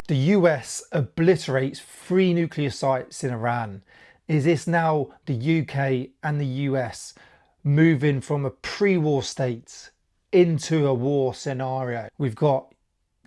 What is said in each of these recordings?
The US obliterates 3 nuclear sites in Iran. Is this now the UK and the US moving from a pre-war state into a war scenario? We've got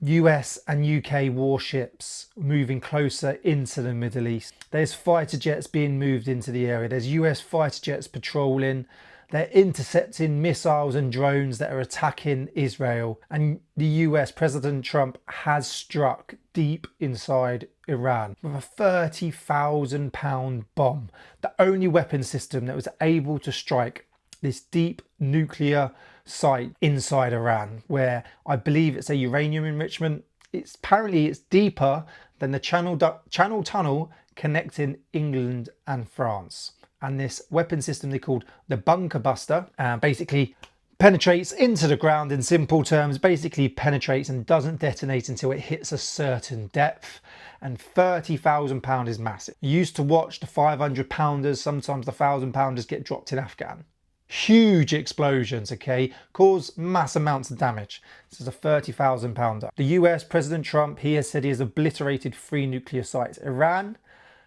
US and UK warships moving closer into the Middle East. There's fighter jets being moved into the area. There's US fighter jets patrolling. They're intercepting missiles and drones that are attacking Israel. And the US, President Trump, has struck deep inside Iran with a 30,000 pound bomb. The only weapon system that was able to strike this deep nuclear site inside Iran, where I believe it's a uranium enrichment. Apparently it's deeper than the Channel Tunnel connecting England and France. And this weapon system they called the bunker buster basically penetrates into the ground. In simple terms, basically penetrates and doesn't detonate until it hits a certain depth. And 30,000 pound is massive. You used to watch the 500 pounders, sometimes the 1,000 pounders get dropped in Afghan. Huge explosions, okay, cause mass amounts of damage. This is a 30,000 pounder. The US, President Trump, he has said he has obliterated 3 nuclear sites. Iran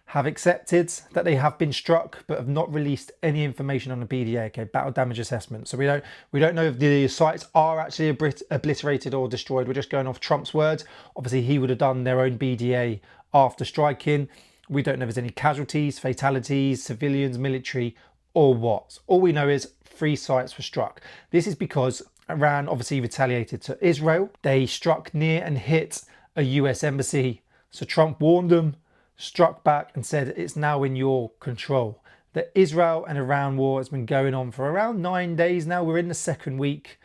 have accepted that they have been struck, but have not released any information on the BDA, okay, battle damage assessment. So we don't know if the sites are actually obliterated or destroyed. We're just going off Trump's words. Obviously, he would have done their own BDA after striking. We don't know if there's any casualties, fatalities, civilians, military, or what. All we know is 3 sites were struck. This is because Iran obviously retaliated to Israel. They struck near and hit a US embassy. So Trump warned them, struck back and said it's now in your control. The Israel and Iran war has been going on for around 9 days now. We're in the 2nd week,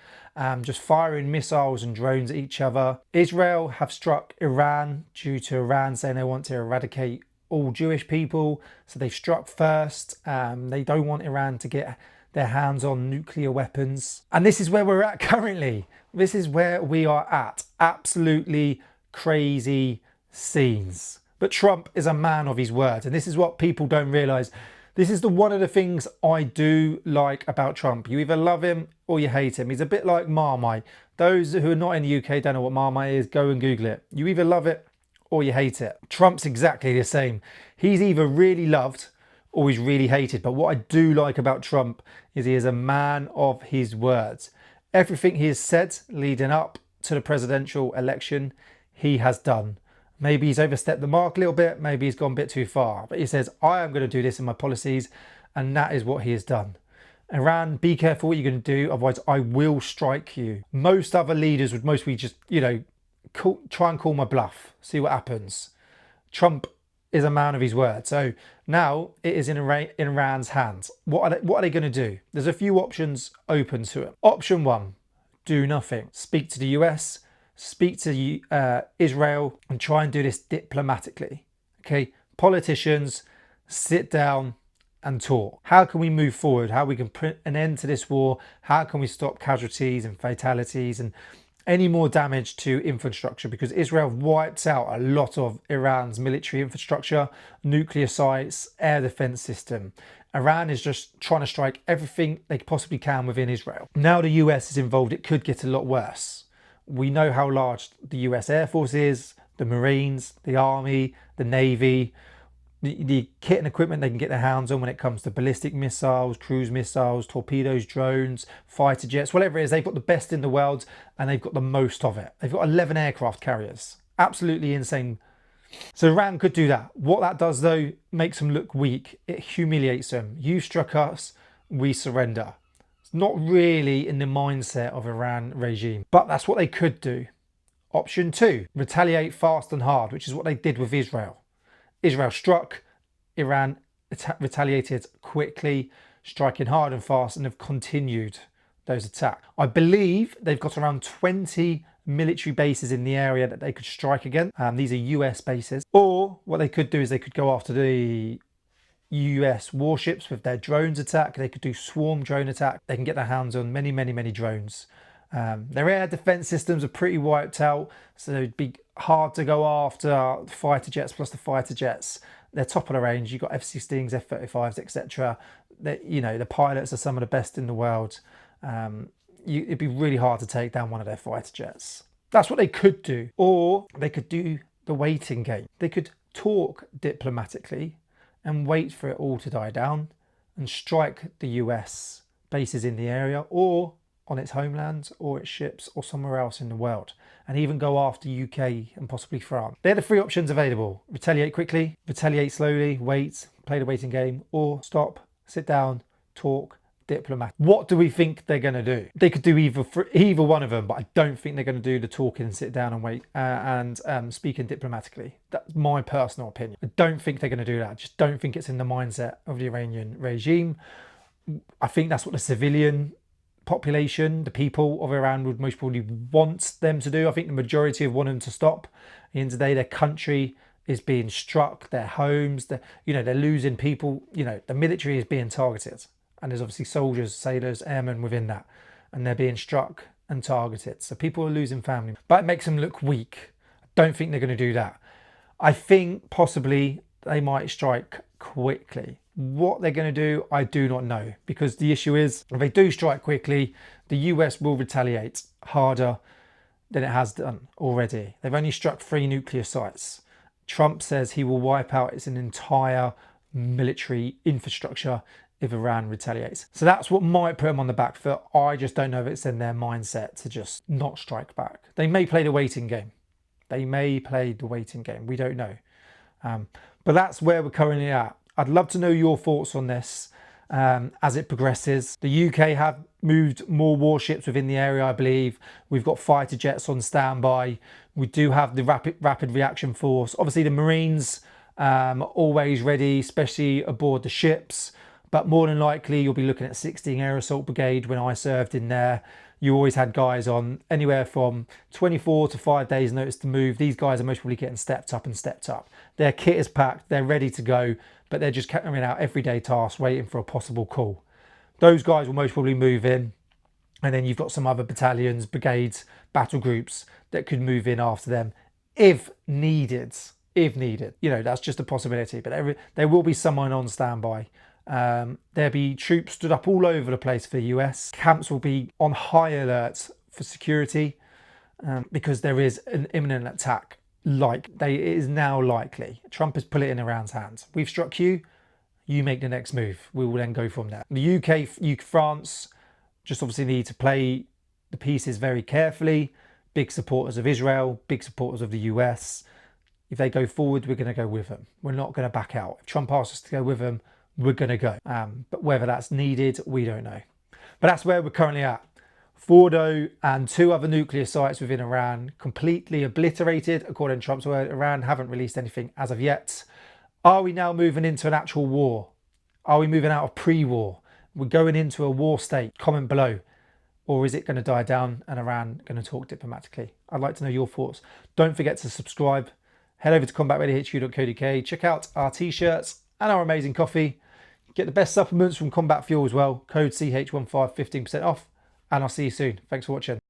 just firing missiles and drones at each other. Israel have struck Iran due to Iran saying they want to eradicate all Jewish people. So they've struck first. They don't want Iran to get their hands on nuclear weapons. And this is where we're at currently. This is where we are at. Absolutely crazy scenes. But Trump is a man of his word, and this is what people don't realise. This is one of the things I do like about Trump. You either love him or you hate him. He's a bit like Marmite. Those who are not in the UK don't know what Marmite is, go and Google it. You either love it or you hate it. Trump's exactly the same. He's either really loved or he's really hated. But what I do like about Trump is he is a man of his words. Everything he has said leading up to the presidential election, he has done. Maybe he's overstepped the mark a little bit, maybe he's gone a bit too far, but he says, I am going to do this in my policies, and that is what he has done. Iran, be careful what you're going to do, otherwise I will strike you. Most other leaders would mostly just, try and call my bluff, see what happens. Trump is a man of his word, so now it is in Iran's hands. What are they going to do? There's a few options open to it. Option 1, do nothing. Speak to the US, speak to Israel and try and do this diplomatically. Okay, politicians, sit down and talk. How can we move forward? How we can put an end to this war? How can we stop casualties and fatalities and any more damage to infrastructure? Because Israel wiped out a lot of Iran's military infrastructure, nuclear sites, air defense system. Iran is just trying to strike everything they possibly can within Israel. Now the US is involved, it could get a lot worse. We know how large the US Air Force is, the Marines, the Army, the Navy, the kit and equipment they can get their hands on when it comes to ballistic missiles, cruise missiles, torpedoes, drones, fighter jets, whatever it is. They've got the best in the world and they've got the most of it. They've got 11 aircraft carriers. Absolutely insane. So Iran could do that. What that does though, makes them look weak. It humiliates them. You struck us, we surrender. Not really in the mindset of Iran regime, but that's what they could do. Option 2, retaliate fast and hard, which is what they did with Israel. Israel struck, Iran retaliated quickly, striking hard and fast, and have continued those attacks. I believe they've got around 20 military bases in the area that they could strike against. These are US bases. Or what they could do is they could go after the US warships with their drones attack. They could do swarm drone attack. They can get their hands on many drones. Their air defense systems are pretty wiped out, so it'd be hard to go after fighter jets. Plus the fighter jets, they're top of the range. You've got F-16s, F-35s, etc. The pilots are some of the best in the world. It'd be really hard to take down one of their fighter jets. That's what they could do. Or they could do the waiting game. They could talk diplomatically and wait for it all to die down and strike the US bases in the area or on its homeland or its ships or somewhere else in the world, and even go after UK and possibly France. They're the three options available: retaliate quickly, retaliate slowly, wait, play the waiting game, or stop, sit down, talk, diplomat. What do we think they're going to do? They could do either one of them, but I don't think they're going to do the talking and sit down and wait and speaking diplomatically. That's my personal opinion. I don't think they're going to do that. I just don't think it's in the mindset of the Iranian regime. I think that's what the civilian population, the people of Iran, would most probably want them to do. I think the majority of want them to stop. At the end of the day, their country is being struck, their homes, they're losing people. The military is being targeted, and there's obviously soldiers, sailors, airmen within that, and they're being struck and targeted. So people are losing family, but it makes them look weak. I don't think they're going to do that. I think possibly they might strike quickly. What they're going to do, I do not know, because the issue is, if they do strike quickly, the US will retaliate harder than it has done already. They've only struck 3 nuclear sites. Trump says he will wipe out its entire military infrastructure if Iran retaliates. So that's what might put them on the back foot. I just don't know if it's in their mindset to just not strike back. They may play the waiting game. We don't know. But that's where we're currently at. I'd love to know your thoughts on this as it progresses. The UK have moved more warships within the area, I believe. We've got fighter jets on standby. We do have the rapid reaction force. Obviously, the Marines always ready, especially aboard the ships. But more than likely, you'll be looking at 16 Air Assault Brigade. When I served in there, you always had guys on anywhere from 24 to 5 days notice to move. These guys are most probably getting stepped up. Their kit is packed, they're ready to go, but they're just carrying out everyday tasks, waiting for a possible call. Those guys will most probably move in, and then you've got some other battalions, brigades, battle groups that could move in after them if needed. That's just a possibility, but there will be someone on standby. There'll be troops stood up all over the place for the US. Camps will be on high alert for security because there is an imminent attack. It is now likely. Trump has put it in Iran's hands. We've struck you, you make the next move. We will then go from there. The UK, France, just obviously need to play the pieces very carefully. Big supporters of Israel, big supporters of the US. If they go forward, we're going to go with them. We're not going to back out. If Trump asks us to go with them, we're going to go. But whether that's needed, we don't know. But that's where we're currently at. Fordo and 2 other nuclear sites within Iran completely obliterated, according to Trump's word. Iran haven't released anything as of yet. Are we now moving into an actual war? Are we moving out of pre-war? We're going into a war state. Comment below. Or is it going to die down and Iran going to talk diplomatically? I'd like to know your thoughts. Don't forget to subscribe. Head over to combatreadyhq.co.uk. Check out our t-shirts and our amazing coffee. Get the best supplements from Combat Fuel as well. Code CH15, 15% off. And I'll see you soon. Thanks for watching.